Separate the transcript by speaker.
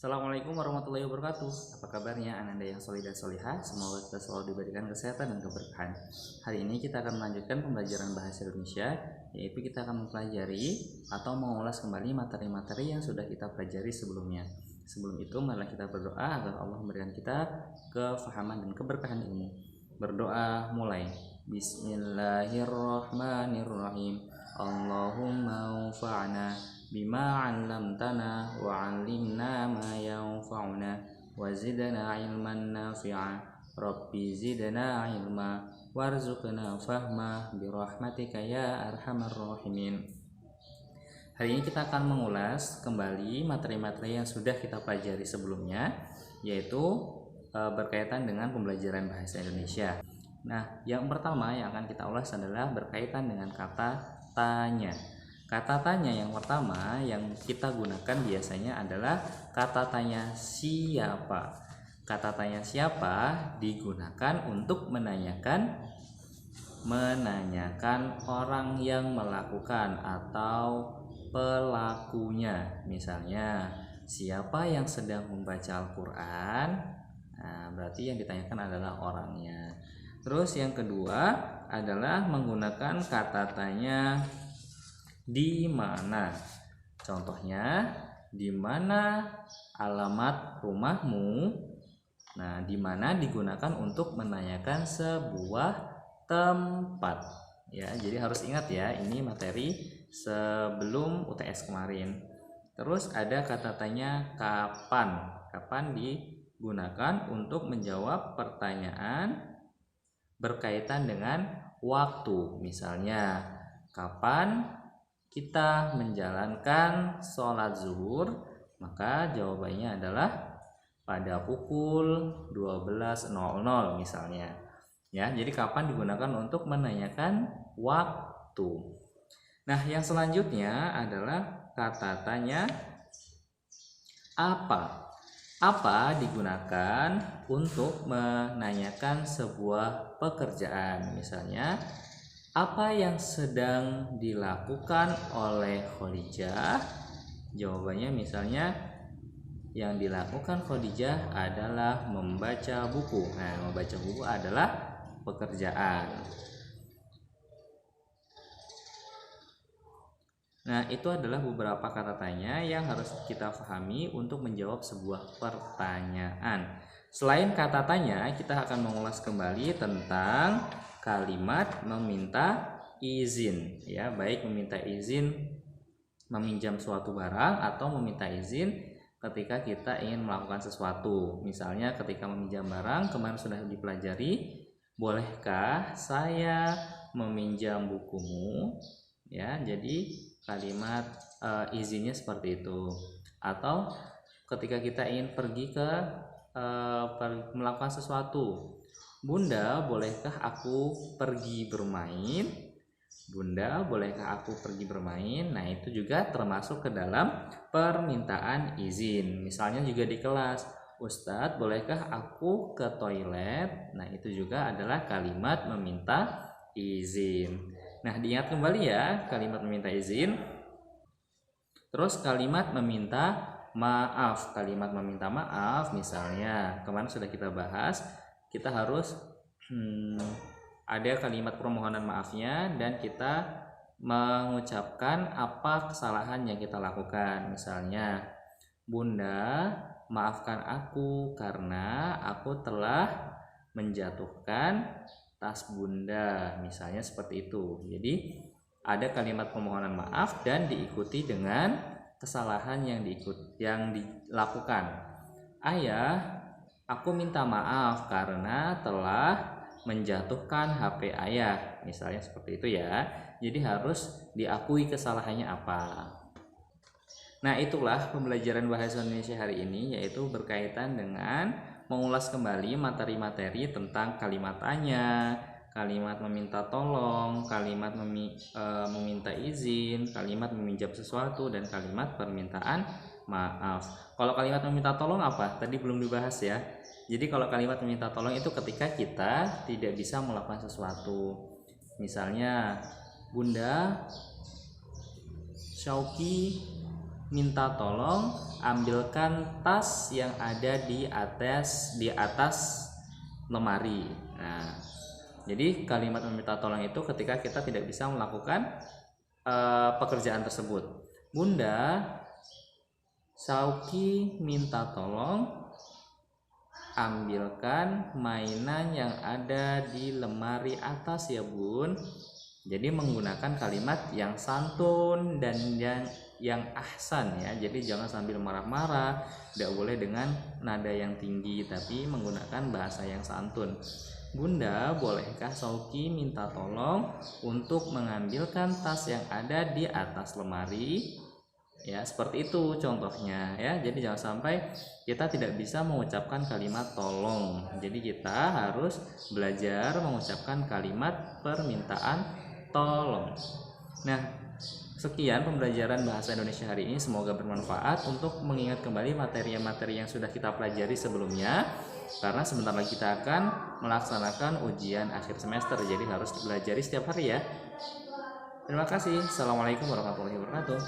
Speaker 1: Assalamualaikum warahmatullahi wabarakatuh. Apa kabarnya Ananda yang solid dan solihah? Semoga kita selalu diberikan kesehatan dan keberkahan. Hari ini kita akan melanjutkan pembelajaran bahasa Indonesia, yaitu kita akan mempelajari atau mengulas kembali materi-materi yang sudah kita pelajari sebelumnya. Sebelum itu, marilah kita berdoa agar Allah memberikan kita kefahaman dan keberkahan ilmu. Berdoa mulai. Bismillahirrahmanirrahim. Allahumma anfa'na bima 'allamtana wa 'allimna ma yanfa'una wa zidna 'ilman nafi'a. Rabbi zidna 'ilma warzuqna fahma birahmatika ya arhamar rahimin. Hari ini kita akan mengulas kembali materi-materi yang sudah kita pelajari sebelumnya, yaitu berkaitan dengan pembelajaran bahasa Indonesia. Nah, yang pertama yang akan kita ulas adalah berkaitan dengan kata tanya. Kata tanya yang pertama yang kita gunakan biasanya adalah kata tanya siapa. Kata tanya siapa digunakan untuk menanyakan orang yang melakukan atau pelakunya. Misalnya, siapa yang sedang membaca Al-Quran? Nah, berarti yang ditanyakan adalah orangnya. Terus yang kedua adalah menggunakan kata tanya di mana. Contohnya, di mana alamat rumahmu? Nah, di mana digunakan untuk menanyakan sebuah tempat. Ya, jadi harus ingat ya, ini materi sebelum UTS kemarin. Terus ada kata tanya kapan. Kapan digunakan untuk menjawab pertanyaan berkaitan dengan waktu. Misalnya, kapan kita menjalankan sholat zuhur? Maka jawabannya adalah pada pukul 12.00 misalnya. Ya, jadi kapan digunakan untuk menanyakan waktu. Nah, yang selanjutnya adalah kata tanya apa. Apa digunakan untuk menanyakan sebuah pekerjaan. Misalnya, apa yang sedang dilakukan oleh Khadijah? Jawabannya misalnya, yang dilakukan Khadijah adalah membaca buku. Nah, membaca buku adalah pekerjaan. Nah, itu adalah beberapa kata tanya yang harus kita pahami untuk menjawab sebuah pertanyaan. Selain kata tanya, kita akan mengulas kembali tentang kalimat meminta izin. Ya, baik meminta izin meminjam suatu barang atau meminta izin ketika kita ingin melakukan sesuatu. Misalnya ketika meminjam barang, kemarin sudah dipelajari, bolehkah saya meminjam bukumu? Ya, jadi kalimat izinnya seperti itu. Atau ketika kita ingin pergi ke melakukan sesuatu, Bunda, bolehkah aku pergi bermain? Bunda, bolehkah aku pergi bermain? Nah, itu juga termasuk ke dalam permintaan izin. Misalnya juga di kelas, Ustadz, bolehkah aku ke toilet? Nah, itu juga adalah kalimat meminta izin. Nah, diingat kembali ya kalimat meminta izin. Terus kalimat meminta maaf. Kalimat meminta maaf misalnya kemarin sudah kita bahas, kita harus ada kalimat permohonan maafnya dan kita mengucapkan apa kesalahan yang kita lakukan. Misalnya, Bunda, maafkan aku karena aku telah menjatuhkan tas Bunda. Misalnya seperti itu. Jadi ada kalimat permohonan maaf dan diikuti dengan kesalahan yang dilakukan. Ayah, aku minta maaf karena telah menjatuhkan HP ayah. Misalnya seperti itu ya. Jadi harus diakui kesalahannya apa. Nah, itulah pembelajaran bahasa Indonesia hari ini, yaitu berkaitan dengan mengulas kembali materi-materi tentang kalimat tanya, kalimat meminta tolong, kalimat meminta izin, kalimat meminjam sesuatu, dan kalimat permintaan maaf. Kalau kalimat meminta tolong apa? Tadi belum dibahas ya. Jadi kalau kalimat meminta tolong itu ketika kita tidak bisa melakukan sesuatu. Misalnya, Bunda, Syauki minta tolong ambilkan tas yang ada di atas lemari. Nah, jadi kalimat meminta tolong itu ketika kita tidak bisa melakukan pekerjaan tersebut. Bunda, Sauki minta tolong ambilkan mainan yang ada di lemari atas ya Bun. Jadi menggunakan kalimat yang santun dan yang ahsan ya. Jadi jangan sambil marah-marah, tidak boleh dengan nada yang tinggi, tapi menggunakan bahasa yang santun. Bunda, bolehkah Sauki minta tolong untuk mengambilkan tas yang ada di atas lemari? Ya, seperti itu contohnya ya. Jadi jangan sampai kita tidak bisa mengucapkan kalimat tolong. Jadi kita harus belajar mengucapkan kalimat permintaan tolong. Nah, sekian pembelajaran bahasa Indonesia hari ini, semoga bermanfaat untuk mengingat kembali materi-materi yang sudah kita pelajari sebelumnya. Karena sebentar lagi kita akan melaksanakan ujian akhir semester, jadi harus dipelajari setiap hari ya. Terima kasih. Assalamualaikum warahmatullahi wabarakatuh.